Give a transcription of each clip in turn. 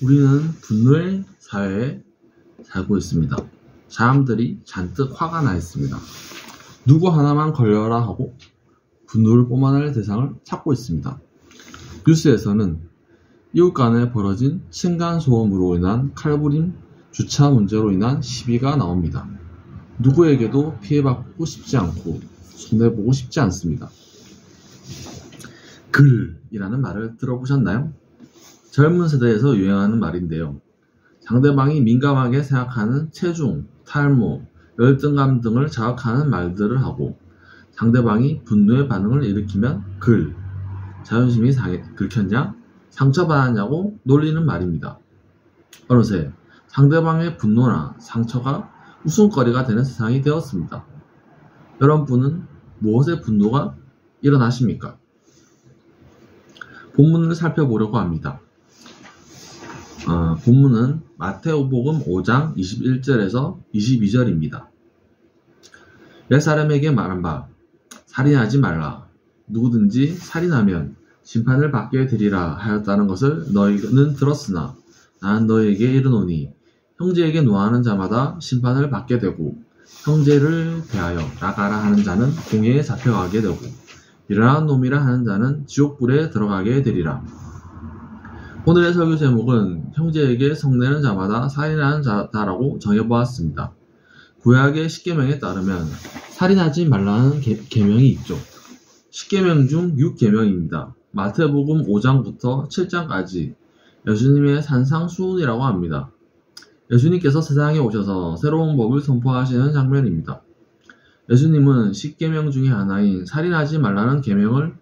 우리는 분노의 사회에 살고 있습니다. 사람들이 잔뜩 화가 나 있습니다. 누구 하나만 걸려라 하고 분노를 뿜어낼 대상을 찾고 있습니다. 뉴스에서는 이웃 간에 벌어진 층간소음으로 인한 칼부림, 주차 문제로 인한 시비가 나옵니다. 누구에게도 피해받고 싶지 않고 손해보고 싶지 않습니다. 글이라는 말을 들어보셨나요? 젊은 세대에서 유행하는 말인데요. 상대방이 민감하게 생각하는 체중, 탈모, 열등감 등을 자극하는 말들을 하고 상대방이 분노의 반응을 일으키면 글, 자존심이 긁혔냐? 상처받았냐고 놀리는 말입니다. 어느새 상대방의 분노나 상처가 웃음거리가 되는 세상이 되었습니다. 여러분은 무엇에 분노가 일어나십니까? 본문을 살펴보려고 합니다. 본문은 마태복음 5장 21절에서 22절입니다. 옛 사람에게 말한 바 살인하지 말라. 누구든지 살인하면 심판을 받게 되리라 하였다는 것을 너희는 들었으나 나는 너희에게 이르노니 형제에게 노하는 자마다 심판을 받게 되고 형제를 대하여 나가라 하는 자는 공회에 잡혀가게 되고 일어난 놈이라 하는 자는 지옥불에 들어가게 되리라. 오늘의 설교 제목은 형제에게 성내는 자마다 살인하는 자다라고 정해보았습니다. 구약의 십계명에 따르면 살인하지 말라는 계명이 있죠. 십계명 중 6계명입니다. 마태복음 5장부터 7장까지 예수님의 산상수훈이라고 합니다. 예수님께서 세상에 오셔서 새로운 법을 선포하시는 장면입니다. 예수님은 십계명 중에 하나인 살인하지 말라는 계명을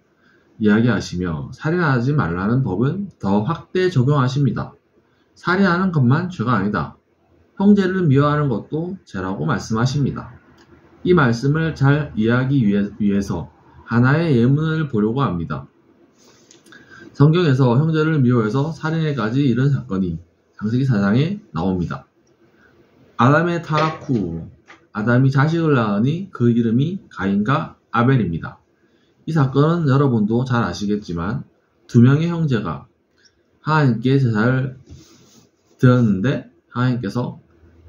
이야기하시며 살인하지 말라는 법은 더 확대 적용하십니다. 살인하는 것만 죄가 아니다. 형제를 미워하는 것도 죄라고 말씀하십니다. 이 말씀을 잘 이해하기 위해서 하나의 예문을 보려고 합니다. 성경에서 형제를 미워해서 살인에까지 이른 사건이 창세기 4장에 나옵니다. 아담의 타락 후 아담이 자식을 낳으니 그 이름이 가인과 아벨입니다. 이 사건은 여러분도 잘 아시겠지만 두 명의 형제가 하나님께 제사를 드렸는데 하나님께서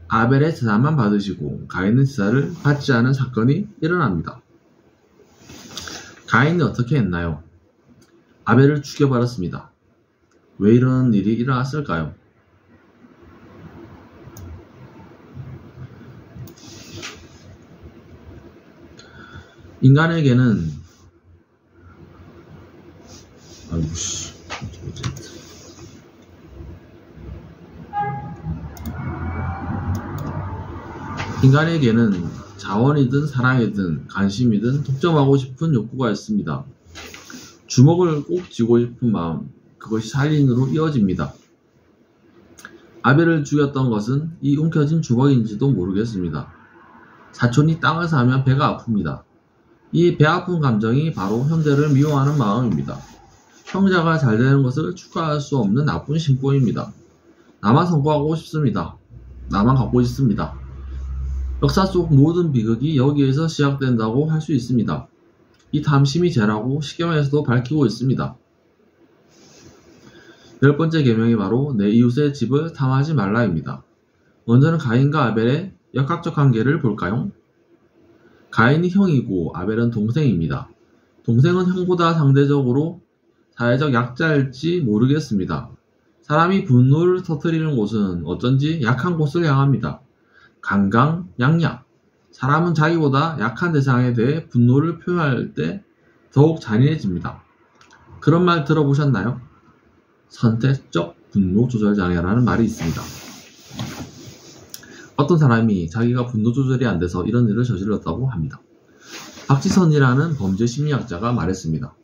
아벨의 제사만 받으시고 가인의 제사를 받지 않은 사건이 일어납니다. 가인이 어떻게 했나요? 아벨을 죽여버렸습니다. 왜 이런 일이 일어났을까요? 인간에게는 자원이든 사랑이든 관심이든 독점하고 싶은 욕구가 있습니다. 주먹을 꼭 쥐고 싶은 마음, 그것이 살인으로 이어집니다. 아벨을 죽였던 것은 이 움켜진 주먹인지도 모르겠습니다. 사촌이 땅을 사면 배가 아픕니다. 이 배 아픈 감정이 바로 형제를 미워하는 마음입니다. 형제가 잘 되는 것을 축하할 수 없는 나쁜 심보입니다. 나만 성공하고 싶습니다. 나만 갖고 싶습니다. 역사 속 모든 비극이 여기에서 시작된다고 할 수 있습니다. 이 탐심이 죄라고 십계명에서도 밝히고 있습니다. 10번째 계명이 바로 내 이웃의 집을 탐하지 말라입니다. 먼저는 가인과 아벨의 역학적 관계를 볼까요? 가인이 형이고 아벨은 동생입니다. 동생은 형보다 상대적으로 사회적 약자일지 모르겠습니다. 사람이 분노를 터뜨리는 곳은 어쩐지 약한 곳을 향합니다. 강강약약. 사람은 자기보다 약한 대상에 대해 분노를 표현할 때 더욱 잔인해집니다. 그런 말 들어보셨나요? 선택적 분노 조절 장애라는 말이 있습니다. 어떤 사람이 자기가 분노 조절이 안 돼서 이런 일을 저질렀다고 합니다. 박지선이라는 범죄 심리학자가 말했습니다.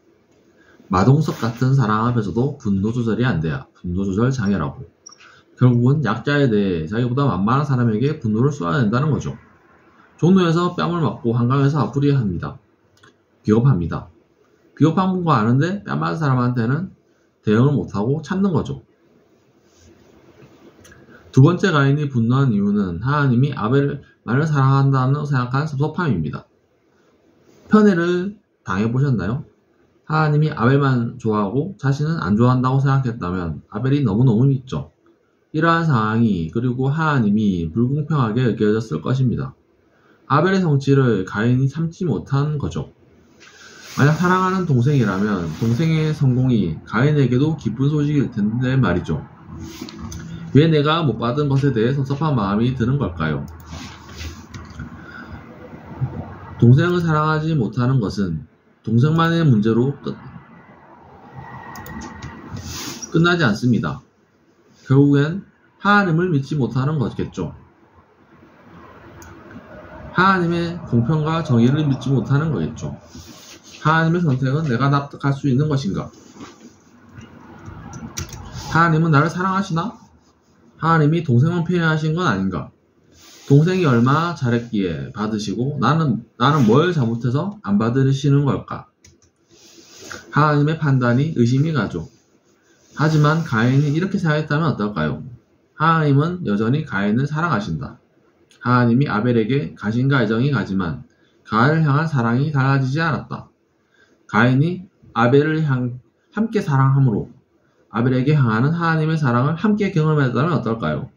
마동석 같은 사람 앞에서도 분노 조절이 안 돼야 분노 조절 장애라고. 결국은 약자에 대해 자기보다 만만한 사람에게 분노를 쏟아낸다는 거죠. 종로에서 뺨을 맞고 한강에서 아프리에 합니다. 비겁합니다. 비겁한 거 아는데 뺨 맞은 사람한테는 대응을 못하고 참는 거죠. 두 번째 가인이 분노한 이유는 하나님이 아벨을 사랑한다는 생각한 섭섭함입니다. 편애를 당해보셨나요? 하나님이 아벨만 좋아하고 자신은 안 좋아한다고 생각했다면 아벨이 너무너무 믿죠. 이러한 상황이 그리고 하나님이 불공평하게 여겨졌을 것입니다. 아벨의 성취를 가인이 참지 못한 거죠. 만약 사랑하는 동생이라면 동생의 성공이 가인에게도 기쁜 소식일 텐데 말이죠. 왜 내가 못 받은 것에 대해 섭섭한 마음이 드는 걸까요? 동생을 사랑하지 못하는 것은 동생만의 문제로 끝나지 않습니다. 결국엔 하나님을 믿지 못하는 것겠죠. 하나님의 공평과 정의를 믿지 못하는 거겠죠. 하나님의 선택은 내가 납득할 수 있는 것인가? 하나님은 나를 사랑하시나? 하나님이 동생만 편애하신 건 아닌가? 동생이 얼마나 잘했기에 받으시고 나는 뭘 잘못해서 안 받으시는 걸까? 하나님의 판단이 의심이 가죠. 하지만 가인이 이렇게 생각했다면 어떨까요? 하나님은 여전히 가인을 사랑하신다. 하나님이 아벨에게 가신과 애정이 가지만 가인을 향한 사랑이 달라지지 않았다. 가인이 아벨을 함께 사랑함으로 아벨에게 향하는 하나님의 사랑을 함께 경험했다면 어떨까요?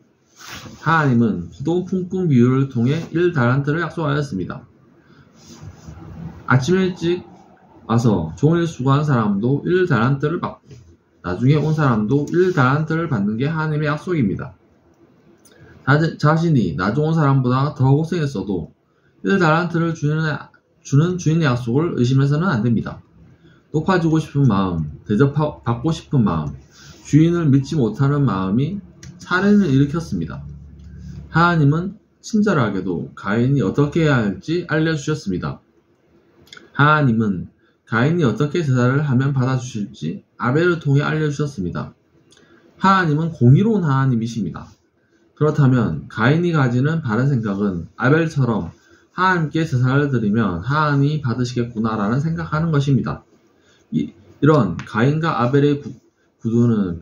하나님은 포도 품꾼 비유를 통해 1달란트를 약속하였습니다. 아침 일찍 와서 종일 수고한 사람도 1달란트를 받고 나중에 온 사람도 1달란트를 받는 게 하나님의 약속입니다. 자신이 나중 온 사람보다 더 고생했어도 1달란트를 주는 주인의 약속을 의심해서는 안 됩니다. 높아지고 싶은 마음, 대접받고 싶은 마음, 주인을 믿지 못하는 마음이 살인을 일으켰습니다. 하나님은 친절하게도 가인이 어떻게 해야 할지 알려주셨습니다. 하나님은 가인이 어떻게 제사를 하면 받아주실지 아벨을 통해 알려주셨습니다. 하나님은 공의로운 하나님이십니다. 그렇다면 가인이 가지는 바른 생각은 아벨처럼 하나님께 제사를 드리면 하나님이 받으시겠구나라는 생각하는 것입니다. 이런 가인과 아벨의 구도는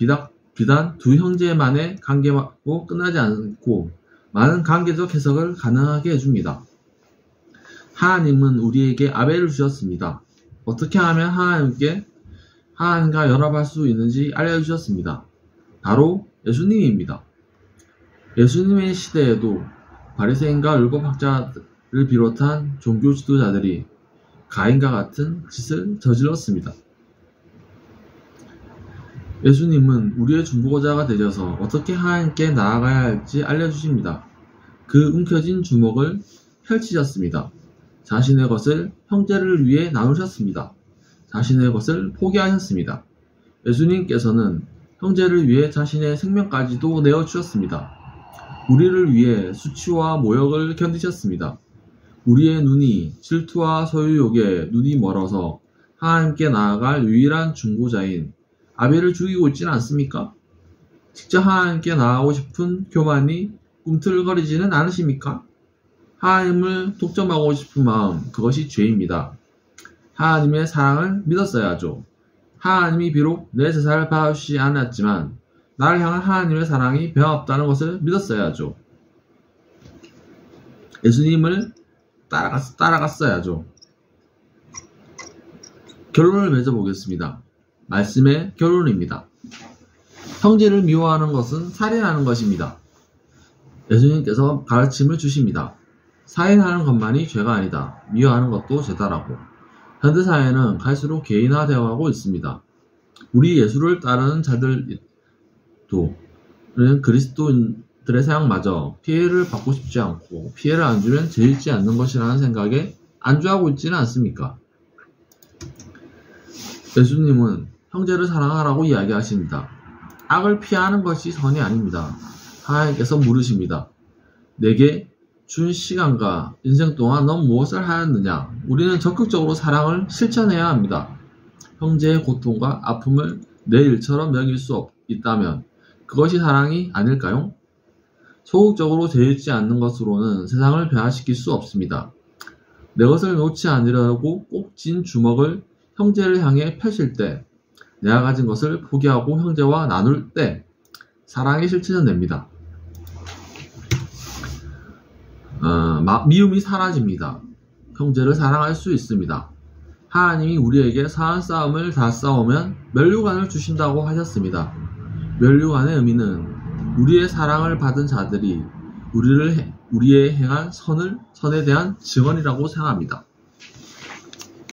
비단 두 형제만의 관계로 끝나지 않고 많은 관계적 해석을 가능하게 해줍니다. 하나님은 우리에게 아벨을 주셨습니다. 어떻게 하면 하나님과 연합할 수 있는지 알려주셨습니다. 바로 예수님입니다. 예수님의 시대에도 바리새인과 율법학자를 비롯한 종교 지도자들이 가인과 같은 짓을 저질렀습니다. 예수님은 우리의 중보자가 되셔서 어떻게 하나님께 나아가야 할지 알려주십니다. 그 움켜진 주먹을 펼치셨습니다. 자신의 것을 형제를 위해 나누셨습니다. 자신의 것을 포기하셨습니다. 예수님께서는 형제를 위해 자신의 생명까지도 내어주셨습니다. 우리를 위해 수치와 모욕을 견디셨습니다. 우리의 눈이 질투와 소유욕에 눈이 멀어서 하나님께 나아갈 유일한 중보자인 아벨을 죽이고 있지는 않습니까? 직접 하나님께 나아가고 싶은 교만이 꿈틀거리지는 않으십니까? 하나님을 독점하고 싶은 마음, 그것이 죄입니다. 하나님의 사랑을 믿었어야죠. 하나님이 비록 내 제사를 받아주시지 않았지만 나를 향한 하나님의 사랑이 변함없다는 것을 믿었어야죠. 예수님을 따라갔어야죠. 결론을 맺어보겠습니다. 말씀의 결론입니다. 형제를 미워하는 것은 살인하는 것입니다. 예수님께서 가르침을 주십니다. 살인하는 것만이 죄가 아니다. 미워하는 것도 죄다라고. 현대사회는 갈수록 개인화되어가고 있습니다. 우리 예수를 따르는 자들도 그리스도인들의 사역마저 피해를 받고 싶지 않고 피해를 안 주면 죄 짓지 않는 것이라는 생각에 안주하고 있지는 않습니까? 예수님은 형제를 사랑하라고 이야기하십니다. 악을 피하는 것이 선이 아닙니다. 하나님께서 물으십니다. 내게 준 시간과 인생 동안 넌 무엇을 하였느냐? 우리는 적극적으로 사랑을 실천해야 합니다. 형제의 고통과 아픔을 내 일처럼 여길 수 있다면 그것이 사랑이 아닐까요? 소극적으로 죄짓지 않는 것으로는 세상을 변화시킬 수 없습니다. 내 것을 놓지 않으려고 꼭 쥔 주먹을 형제를 향해 펼칠 때, 내가 가진 것을 포기하고 형제와 나눌 때 사랑이 실천됩니다. 미움이 사라집니다. 형제를 사랑할 수 있습니다. 하나님이 우리에게 사한 싸움을 다 싸우면 면류관을 주신다고 하셨습니다. 면류관의 의미는 우리의 사랑을 받은 자들이 우리의 행한 선에 대한 증언이라고 생각합니다.